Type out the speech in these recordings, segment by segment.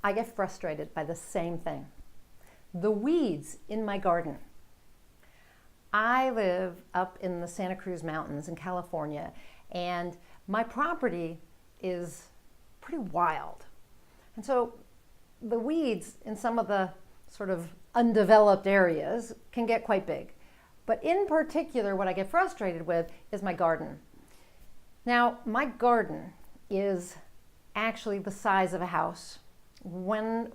I get frustrated by the same thing. The weeds in my garden. I live up in the Santa Cruz Mountains in California, and my property is pretty wild. And so the weeds in some of the sort of undeveloped areas can get quite big. But in particular, what I get frustrated with is my garden. Now, my garden is actually the size of a house. When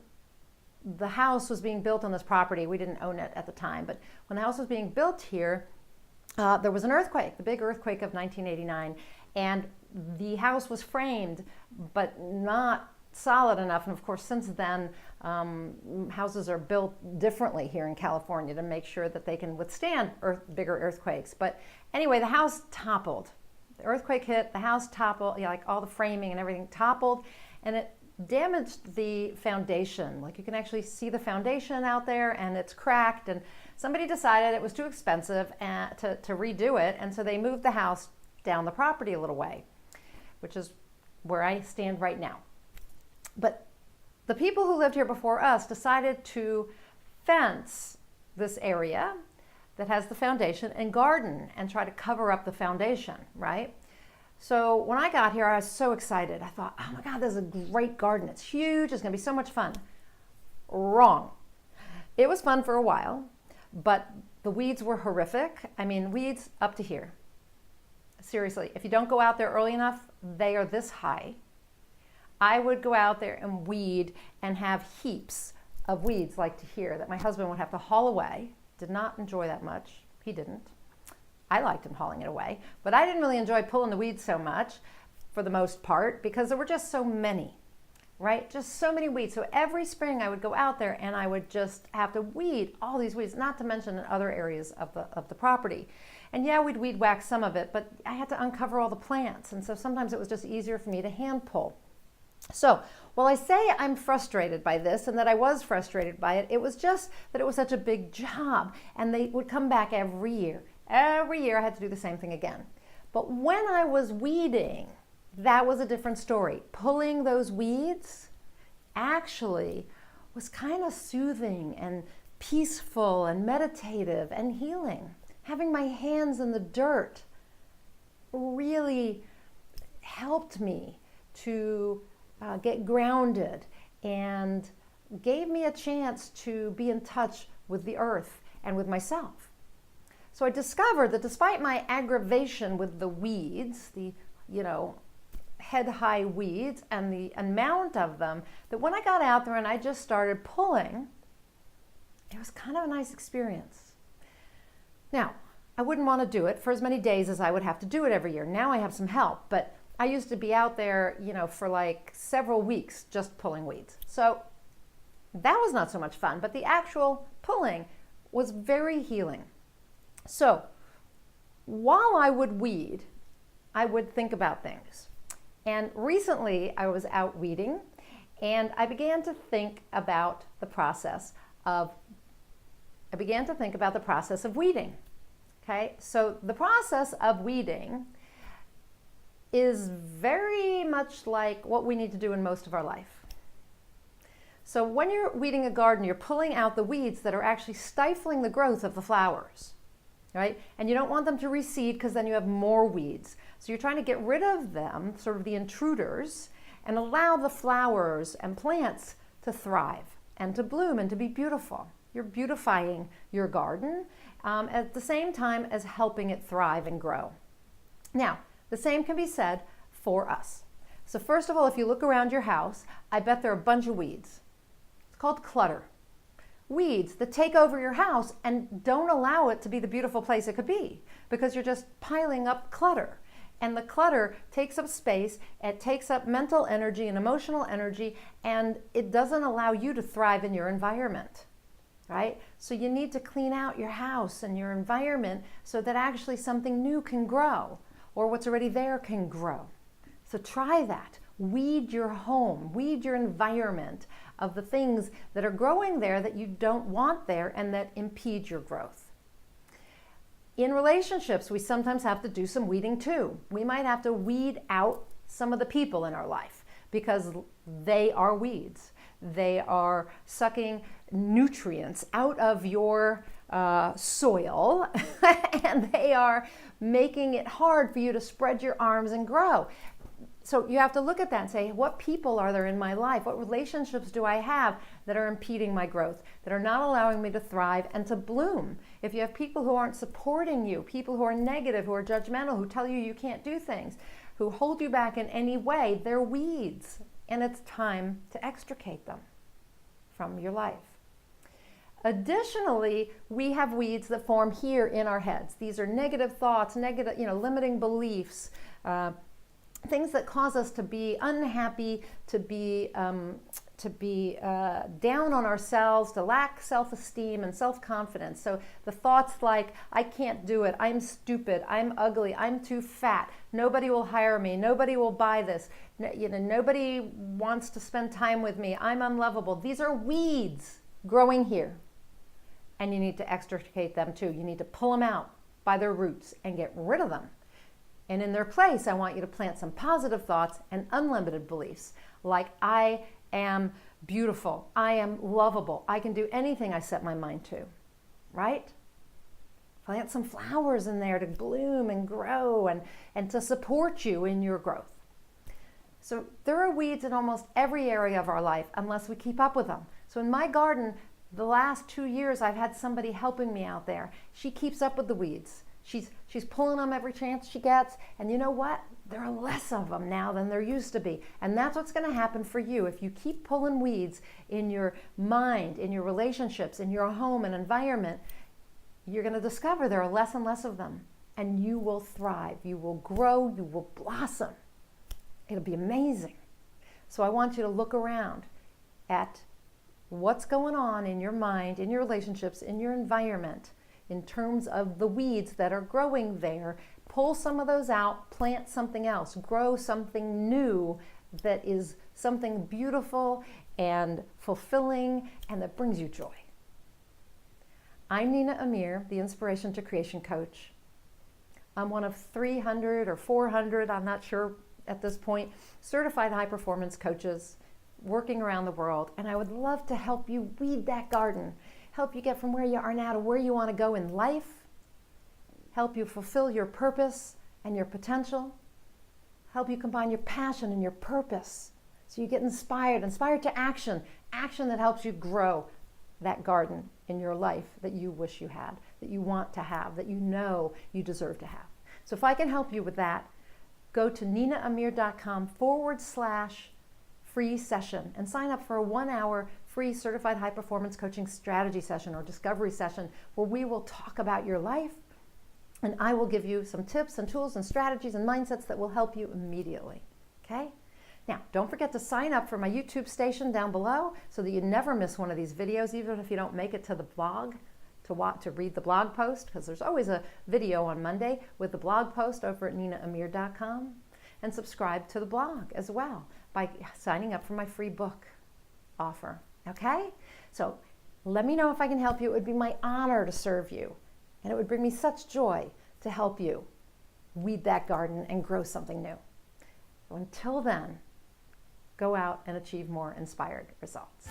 the house was being built on this property, we didn't own it at the time, but when the house was being built here, there was an earthquake, the big earthquake of 1989, and the house was framed, but not solid enough. And of course, since then, houses are built differently here in California to make sure that they can withstand bigger earthquakes. But anyway, the house toppled. The earthquake hit, the house toppled, like all the framing and everything toppled, and it damaged the foundation. Like you can actually see the foundation out there, and it's cracked, and somebody decided it was too expensive to redo it, and so they moved the house down the property a little way, which is where I stand right now. But the people who lived here before us decided to fence this area that has the foundation and garden and try to cover up the foundation, right? So when I got here, I was so excited. I thought, oh my God, this is a great garden. It's huge. It's going to be so much fun. Wrong. It was fun for a while, but the weeds were horrific. I mean, weeds up to here. Seriously, if you don't go out there early enough, they are this high. I would go out there and weed and have heaps of weeds like to here that my husband would have to haul away. Did not enjoy that much. He didn't. I liked him hauling it away, but I didn't really enjoy pulling the weeds so much for the most part because there were just so many, right? Just so many weeds. So every spring I would go out there and I would just have to weed all these weeds, not to mention in other areas of the property. And yeah, we'd weed whack some of it, but I had to uncover all the plants. And so sometimes it was just easier for me to hand pull. So while I say I'm frustrated by this and that I was frustrated by it, it was just that it was such a big job and they would come back every year. Every year I had to do the same thing again. But when I was weeding, that was a different story. Pulling those weeds actually was kind of soothing and peaceful and meditative and healing. Having my hands in the dirt really helped me to get grounded and gave me a chance to be in touch with the earth and with myself. So I discovered that despite my aggravation with the weeds, the, head-high weeds and the amount of them, that when I got out there and I just started pulling, it was kind of a nice experience. Now, I wouldn't want to do it for as many days as I would have to do it every year. Now I have some help, but I used to be out there, for like several weeks just pulling weeds. So that was not so much fun, but the actual pulling was very healing. So while I would weed, I would think about things. And recently I was out weeding and I began to think about the process of weeding. Okay, so the process of weeding is very much like what we need to do in most of our life. So when you're weeding a garden, you're pulling out the weeds that are actually stifling the growth of the flowers, right? And you don't want them to recede because then you have more weeds. So you're trying to get rid of them, sort of the intruders, and allow the flowers and plants to thrive and to bloom and to be beautiful. You're beautifying your garden at the same time as helping it thrive and grow. Now, the same can be said for us. So first of all, if you look around your house, I bet there are a bunch of weeds. It's called clutter. Weeds that take over your house and don't allow it to be the beautiful place it could be because you're just piling up clutter. And the clutter takes up space, it takes up mental energy and emotional energy, and it doesn't allow you to thrive in your environment, right? So you need to clean out your house and your environment so that actually something new can grow, or what's already there can grow. So try that. Weed your home, weed your environment of the things that are growing there that you don't want there and that impede your growth. In relationships, we sometimes have to do some weeding too. We might have to weed out some of the people in our life because they are weeds. They are sucking nutrients out of your soil and they are making it hard for you to spread your arms and grow. So you have to look at that and say, what people are there in my life? What relationships do I have that are impeding my growth, that are not allowing me to thrive and to bloom? If you have people who aren't supporting you, people who are negative, who are judgmental, who tell you you can't do things, who hold you back in any way, they're weeds. And it's time to extricate them from your life. Additionally, we have weeds that form here in our heads. These are negative thoughts, negative, limiting beliefs, things that cause us to be unhappy, to be down on ourselves, to lack self-esteem and self-confidence. So the thoughts like, I can't do it, I'm stupid, I'm ugly, I'm too fat, nobody will hire me, nobody will buy this, nobody wants to spend time with me, I'm unlovable. These are weeds growing here. And you need to extricate them too. You need to pull them out by their roots and get rid of them. And in their place, I want you to plant some positive thoughts and unlimited beliefs, like I am beautiful, I am lovable, I can do anything I set my mind to, right? Plant some flowers in there to bloom and grow and to support you in your growth. So there are weeds in almost every area of our life unless we keep up with them. So in my garden, the last 2 years, I've had somebody helping me out there. She keeps up with the weeds. She's pulling them every chance she gets. And you know what? There are less of them now than there used to be. And that's what's going to happen for you. If you keep pulling weeds in your mind, in your relationships, in your home and environment, you're going to discover there are less and less of them. And you will thrive. You will grow. You will blossom. It'll be amazing. So I want you to look around at what's going on in your mind, in your relationships, in your environment, in terms of the weeds that are growing there. Pull some of those out, plant something else, grow something new that is something beautiful and fulfilling and that brings you joy. I'm Nina Amir, the Inspiration to Creation Coach. I'm one of 300 or 400, I'm not sure at this point, certified high performance coaches working around the world, and I would love to help you weed that garden, help you get from where you are now to where you want to go in life, help you fulfill your purpose and your potential, help you combine your passion and your purpose so you get inspired to action that helps you grow that garden in your life that you wish you had, that you want to have, that you know you deserve to have. So if I can help you with that, go to ninaamir.com/free session and sign up for a 1-hour free certified high performance coaching strategy session or discovery session where we will talk about your life and I will give you some tips and tools and strategies and mindsets that will help you immediately. Okay? Now, don't forget to sign up for my YouTube station down below so that you never miss one of these videos, even if you don't make it to the blog to read the blog post, because there's always a video on Monday with the blog post over at ninaamir.com. And subscribe to the blog as well by signing up for my free book offer. Okay? So let me know if I can help you. It would be my honor to serve you. And it would bring me such joy to help you weed that garden and grow something new. So until then, go out and achieve more inspired results.